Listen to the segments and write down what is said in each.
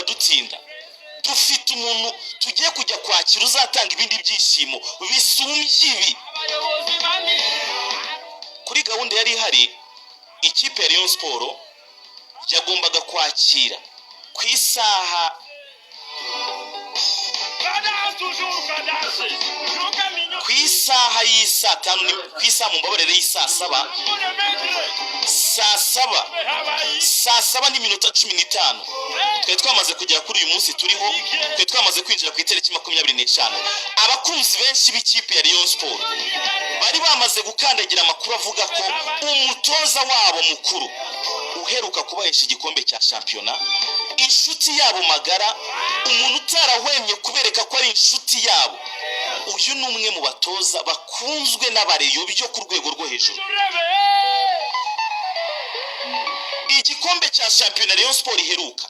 dutsinda dufite umuntu tugiye kujya kwakira uzatanga ibindi byishimo bisumbye ibi. Kuri gahunda yari ihari ikipe ya Rayon Sport yagombaga kwakira ku isaha y'isa 5 ku isaha mu mbabarere y'isa 7 saa 7 n'iminota 15 twe twamaze kugera kuri uyu munsi turiho, twe twamaze kwinjira ku itariki 25. Abakunzi benshi b'ikipe ya Rayon Sport bari bamaze gukandagira amakuru avuga ko umutoza wabo mukuru uheruka kubahesha igikombe cya shampiyona, inshuti yabo magara, umuntu utarahwemye kubereka ko ari inshuti yabo, uyu ni umwe mu batoza bakunzwe n'abareyo byo ku rwego rwo hejuru. Igikombe cya shampiyona Rayon Sport iheruka,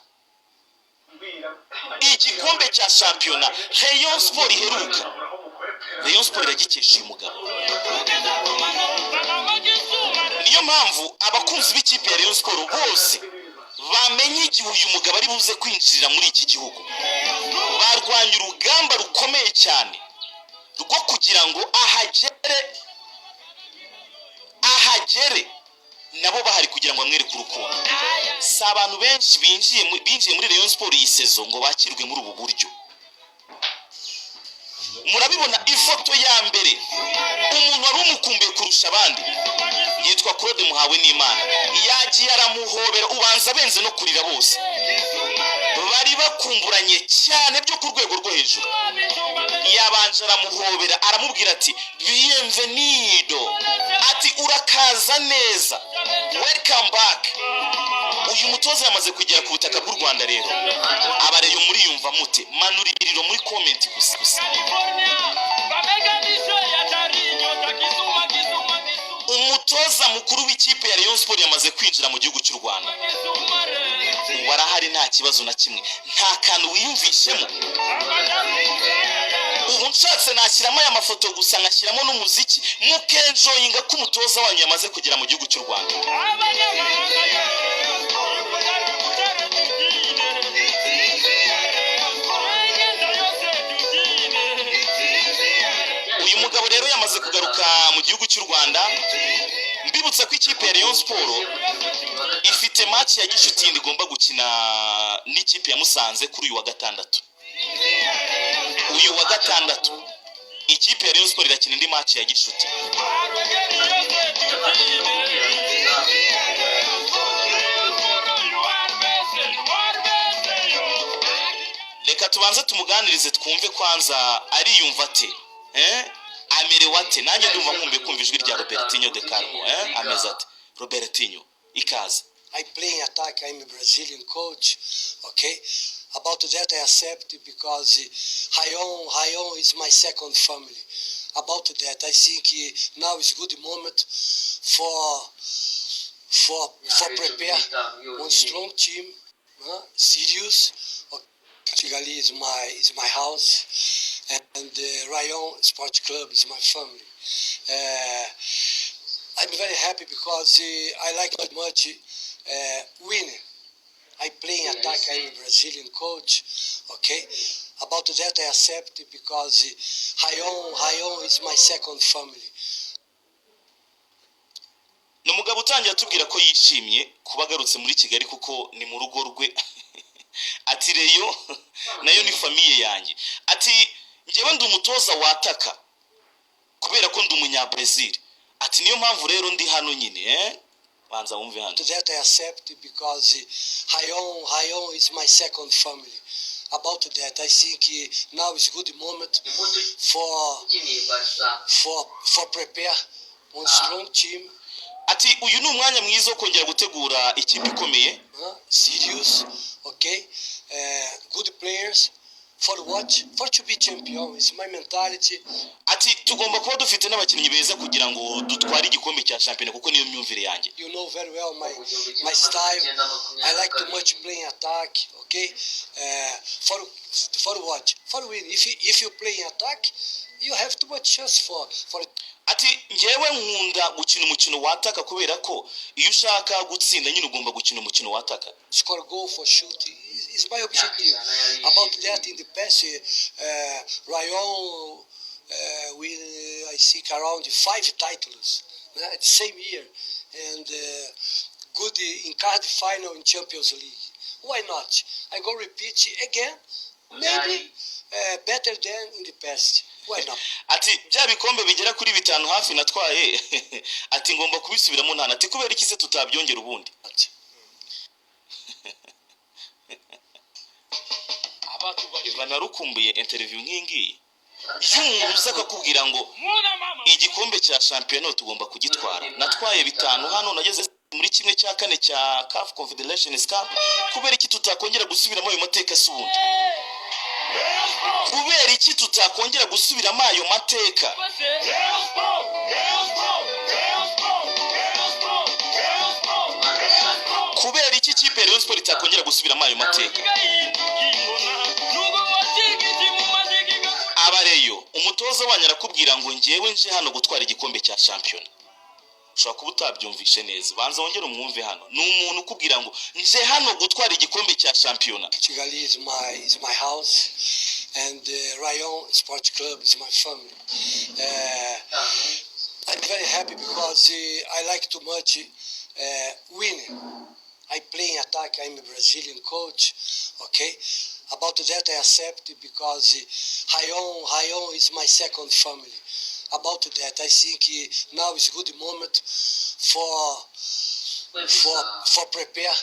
igikombe cya shampiyona Rayon Sport iheruka, Rayon Sport iragikesha uyu mugabo. Niyo mpamvu abakunzi b'ikipe ya Rayon Sport bose bamenye igihe uyu mugabo ari buze kwinjirira muri iki gihugu. Barwanya urugamba rukomeye cyane rwo kugira ngo ahagere nabo bahari kugira ngo amwereke urukundo. Si abantu benshi binjiye muri Rayon Sport iyi sezo ngo bakirwe muri ubu buryo. Murabibona ifoto ya mbere umuntu wari umukumbuye kurusha abandi yitwa Claude Muhawe n'Imana, yagiye aramuhobera ubanza benze no kurira bose, bari bakumburanye cyane byo ku rwego rwo hejuru. Yabanje aramuhobera aramubwira ati bienvenido, ati urakaza neza, welcome back. Uyu mutoza yamaze kugera ku butaka bw'u Rwanda. Rero abareyo muri yumva mute? Manuririro muri comment gusa. Umutoza mukuru w'ikipe ya Rayon Sport yamaze kwinjira mu gihugu cy'u Rwanda. Warahari nta kibazo na kimwe, nta kantu wiyumvishemo. Ubu nshatse nashyiramo aya mafoto gusa ngashyiramo n'umuziki mukenjoyinga ko umutoza wanyu yamaze kugera mu gihugu cy'u Rwanda. Uyu mugabo rero yamaze kugaruka mu gihugu cy'u Rwanda. Mbibutsa ko ikipe ya Rayon Sport ifite match ya gishuti igomba gukina n'ikipe ya Musanze kuri uyu wa gatandatu. Uyu wa gatandatu ikipe ya Rayon Sport irakina indi match ya gishuti. Reka tubanze tumuganirize twumve kwanza ariyumva ate, amerewe ate. Nanjye ndumva nkumbe kumva ijwi rya Robertinho de Carmo, ameze ate Robertinho? Ikaze. I play in attack. I'm a Brazilian coach. Okay. About that I accept because Rayon is my second family. About that I think now is good moment for prepare one strong team, serious. Kigali is my house, and Rayon Sports Club is my family. I'm very happy because I like very much winning. I play in attack. I'm a Brazilian coach. Okay. About that I accept because Rayon is my second family. Numugabo utangiye atubwira ko yishimye kubagarutse muri Kigali kuko ni mu rugo rwe. Ati Rayon nayo ni famille yanjye. Ati njyewe ndi umutoza wataka kubera ko ndi umunya Brazil. Ati niyo mpamvu rero ndi hano nyine, banza wumve hano. That I accept because Rayon is my second family. About that I think now is good moment for prepare one strong team. Ati uyu ni umwanya mwiza wo kongera gutegura ikipe ikomeye, serious. Okay. Good players for to be champion is my mentality. Ati tugomba kuba dufite n'abakinnyi beza kugira ngo dutware igikombe cya shampiyona kuko niyo myumvire yanjye. You know very well my style. I like too much playing attack. Okay. For win. If you play in attack, you have too much chance for it. Ati ngewe nkunda gukina umukino wataka kubera ko iyo ushaka gutsinda nyine ugomba gukina umukino wataka. Score goal for shoot is my objective. About that, in the past, Rayon win, I think, around 5 titles the same year, and good in card final in Champions League. Why not? I go repeat again, maybe better than in the past. Why not? ati bya bikombe bigera kuri 5 hafi natwaye ati ngomba kubisubiramo ntana ati kubera iki se tutabyongera ubundi. Ivana rukumbuye interview nk'ingiyi y'umuntu uza akakubwira ngo igikombe cya shampiyona tugomba kugitwara. Natwaye 5 hano, nageze muri kimwe cya kane cya CAF Confederations Cup. Kubera iki tutakongera gusubiramo ayo mateka subundi? Kubera iki tutakongera gusubiramo ayo mateka? Kubera iki kipe Rayon Sport itakongera gusubiramo ayo mateka? Abareyo umutoza wanyu arakubwira ngo ngewe nje hano gutwara igikombe cya shampiyona. Ushobora kuba utabyumvishe neza, banza wongere umwumve hano. Ni umuntu ukubwira ngo nje hano gutwara igikombe cya shampiyona. Kigali is my house, and Rayon Sports Club is my family. I'm very happy because I like too much winning. I play in attack. I'm a Brazilian coach. Okay. About that, I accept because Rayon is my second family. About that, I think now is a good moment for prepare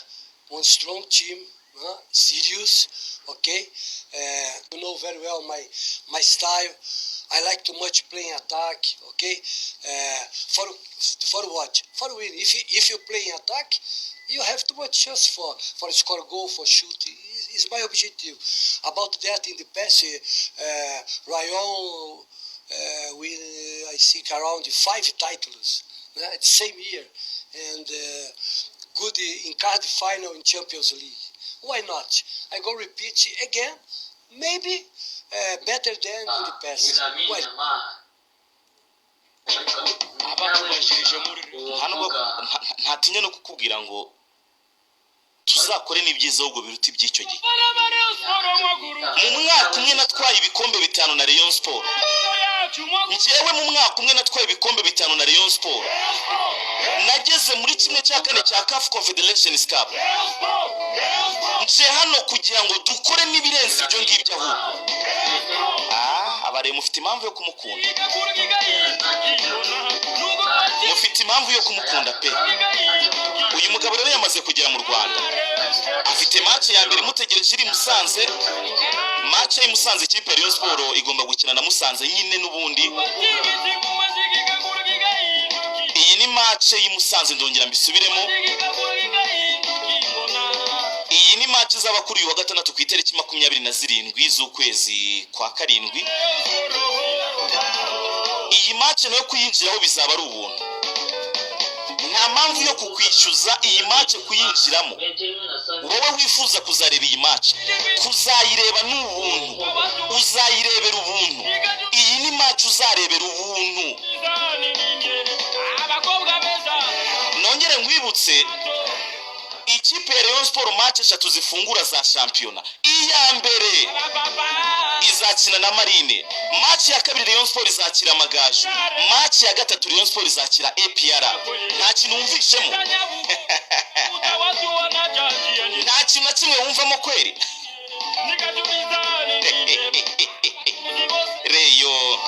one strong team, serious. Okay, you know very well my style. I like too much playing attack. Okay, for what? For win. If you play in attack, you have too much chance for score goal, for shoot. Is my objective. About that, in the past, Rayon win, I think, around 5 titles the same year, and good in card final in Champions League. Why not? I go repeat again, maybe better than in the past. Why not? Hano ntatinya no kukubwira ngo tuzakore n'ibyiza ahubwo biruta iby'icyo gihe. Mu mwaka umwe natwaye ibikombe 5 na Rayon Sport. Njyewe mu mwaka umwe natwaye ibikombe 5 na Rayon Sport. Nageze muri kimwe cya kane cya CAF Confederations Cup. Nje hano kugira ngo dukore n'ibirenze ibyo ngibyo ahubwo. Abare mufite impamvu yo kumukunda. Mufite impamvu yo kumukunda pe. Uyu mugabo rero yamaze kugera mu Rwanda. Afite match ya mbere mutegereje iri Musanze. Match ya Musanze ikipe Rayon Sport igomba gukina na Musanze nyine n'ubundi. Iyi ni match y'Musanze ndongera mbisubiremo. Iyi ni match zaba kuri uyu wa gatandatu ku itariki 27 z'ukwezi kwa karindwi. Iyi match nayo kuyinjiraho bizaba ari ubuntu. Nta mpamvu yo kukwishyuza iyi match kuyinjiramo. Wowe wifuza kuzareba iyi match, kuzayireba n'ubuntu, uzayirebera ubuntu. Iyi ni match uzarebera ubuntu. Nongere ngwibutse ikipe ya Rayon Sport match 3 zifungura za shampiyona. Iya mbere izakina na Marine, match ya kabiri Rayon Sport izakira Amagaju, match ya gatatu Rayon Sport izakira APR. Nta kintu umvishemo. Nta kintu na kimwe wumvamo kweri. Reyo